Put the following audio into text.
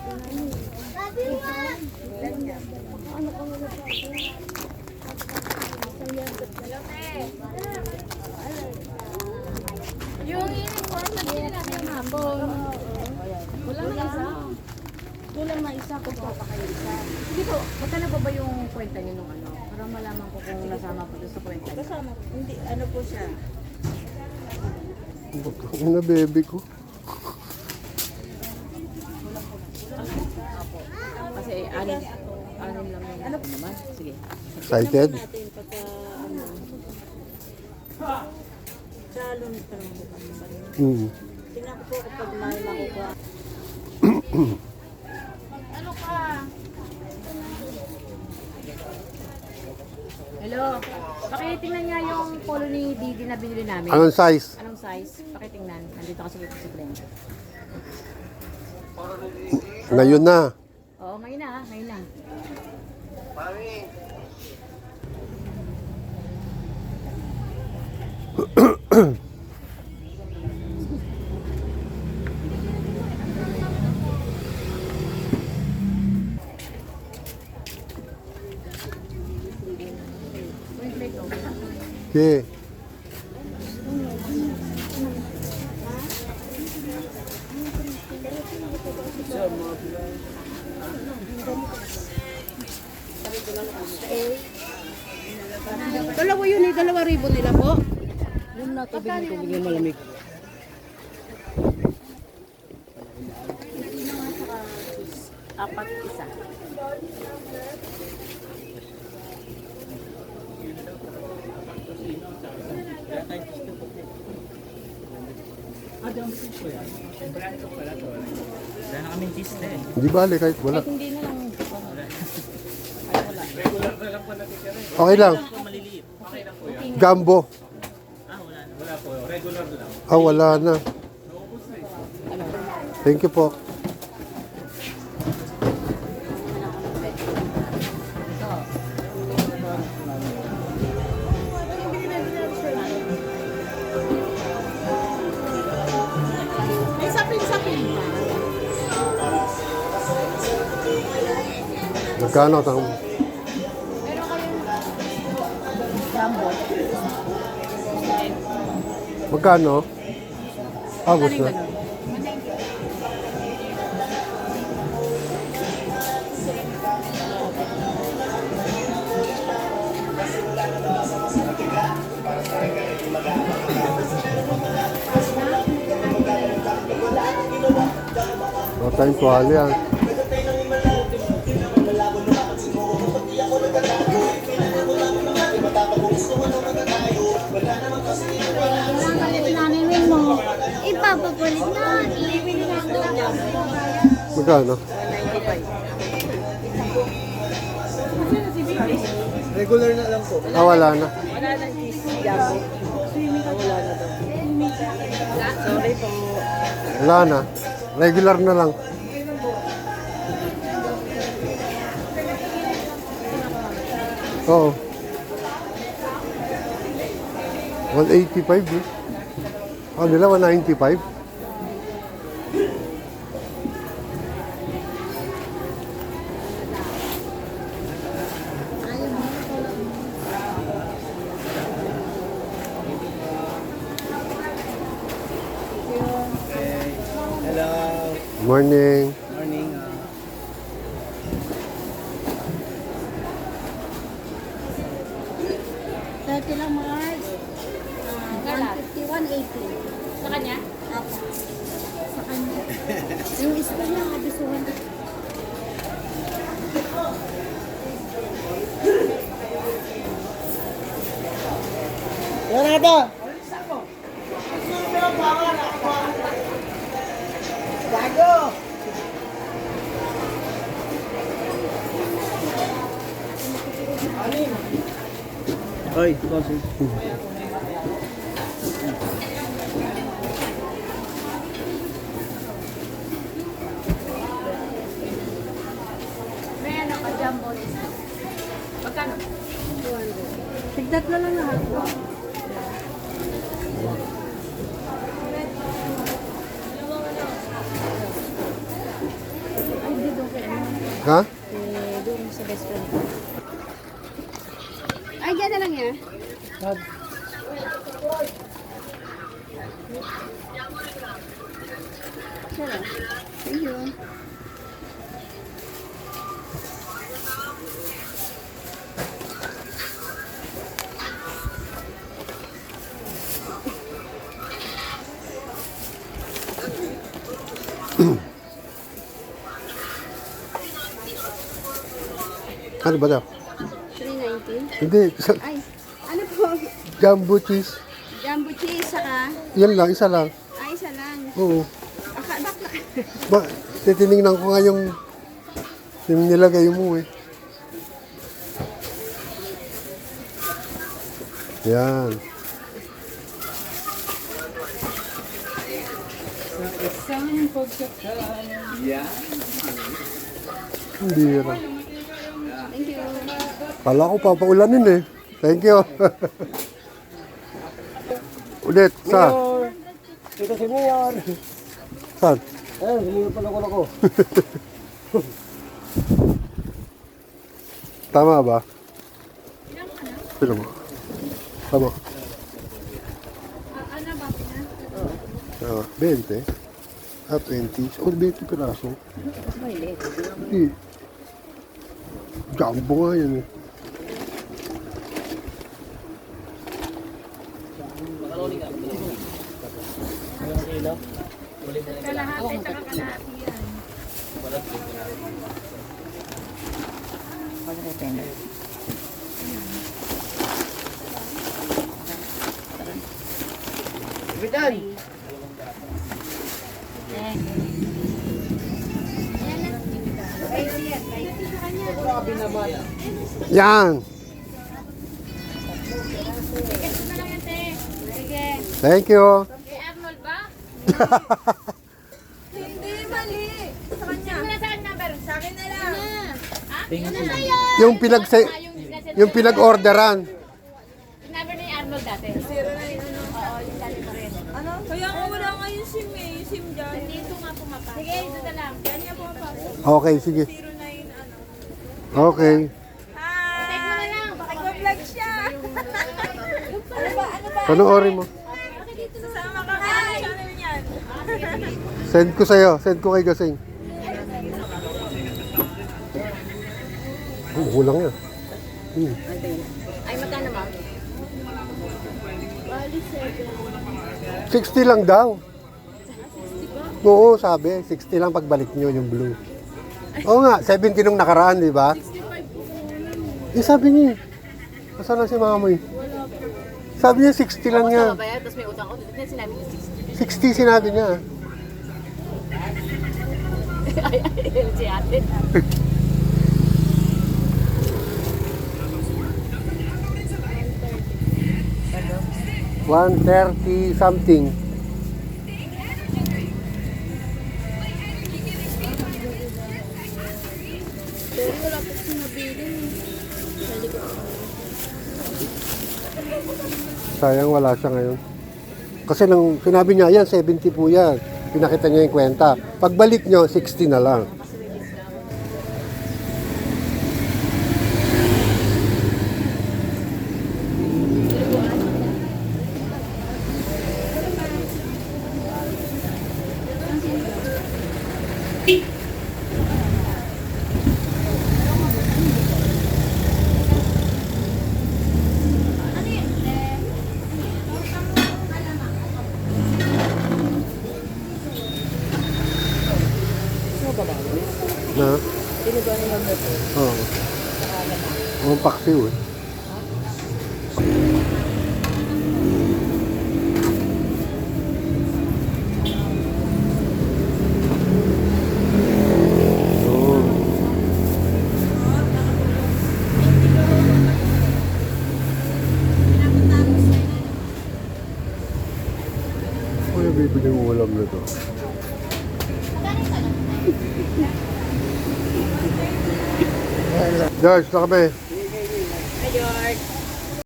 Yung uniform na din natin yung hapon. Wala na isa. Wala na isa kung papakayo isa. Sige po, magkano pa ba yung kwenta niyo nung ano? Para malaman ko kung nasama po doon sa kwenta niyo. Kasama, hindi, ano po siya. Ano na baby ko? Kasi anim lang yung ano naman. Sige. Excited? Natin pagka, ano, salon pa lang po kami. Tingnan ko po kapag may makukuha. Ano ka? Hello. Pakitingnan nga yung polo ni Didi na binili namin. Anong size? Anong size? Pakitingnan. Nandito kasi dito si Brenda. Ngayon na. Oo, ngayon na. Ngayon na. Okay. Dalawa yun eh, 2,000 nila po. Yung na tubig yung malamig. Apat isa. Wala na kaming cheese na eh. Hindi bale kahit wala. Hindi na lang. Okay lang. Maliliit. Gambo. Wala na. Wala po. Regular lang. Wala na. Thank you po. May sapin-sapin. Magkano tang Magkano? Gusto na. Tayong tuwalya. Ipapapalit na. Magkano? Regular na lang po. Wala na. Wala na cheese jumbo. Wala na daw. Sorry po. Wala na. Regular na lang. Oo. 185 eh. Nila 195. Hello. Morning. Morning. Dati lang Mars. 150, 180. Sa kanya? Apo. Sa kanya. Yung isa niya, kabisuhan. Yanada! Bago! Oy, bossy. May ano ka, jumbo. Magkano? Tigdat na lang lahat po. Ha? Doon sa best friend ko. Ay, dyan na lang yan. Sure. Thank you. Ano ba daw? 390. Hindi, Ay, ano po? jumbo cheese. Jumbo cheese, saka, Yan lang, isa lang. ay, isa lang. Oo. Bakla. Ba, titinignan ko nga yung nilagay mo eh. Yan. Hindi rin. Thank you. Kala ko papaulanin eh. Thank you. Ulit, saan? Ito si Mayor. Saan? Eh, humingi pa ako. Tama ba? Sino mo? Tama. Ano ba? 20. 20. O, 20 piraso. Maliit. Hindi. Jumbo nga yan eh. Kalahati, saka kalahati yan. Bitan! Yan! Sige. Thank you. Kay Arnold ba? Hindi, mali. Sa kanya. Sino na sa kanya number? Sa akin na lang. Ha? Ano na yun? Yung pinag-orderan. Yung number ni Arnold dati. 09 ano? Oo, yung dati pa rin. Ano? Kaya nga wala nga yung SIM eh. Yung SIM dyan. Dito nga pumapasok. Sige, ito na lang. Yan niya pumapasok. Okay, sige. 09 ano. Okay. Check mo na lang. Baka Nag-vlog siya. Ano ba? Ano ba? Panoorin mo. Sasama ka ka sa channel niyan. Send ko sa'yo. Send ko kay Gasing. Oh, kulang yan. Ay, magkano ma'am? 60 lang daw. Oo, sabi. 60 lang pagbalik nyo yung blue. Oo nga, 70 nung nakaraan, di ba? Eh, sabi niya. Nasaan na si mama eh? Sabi niya 60 lang yan. Bayad, tapos may utang ko. Dito sinabi niya 60 sinabi niya. 60. Ay, si ate. 130 something. Sayang wala siya ngayon. Kasi nang sinabi niya, yan, 70 po yan. Pinakita niya yung kwenta. Pagbalik niyo, 60 na lang. Na? Oo. Ang paksiw eh. Oo. Ano bibili mo ulam na to? George, na kami. Hi, George.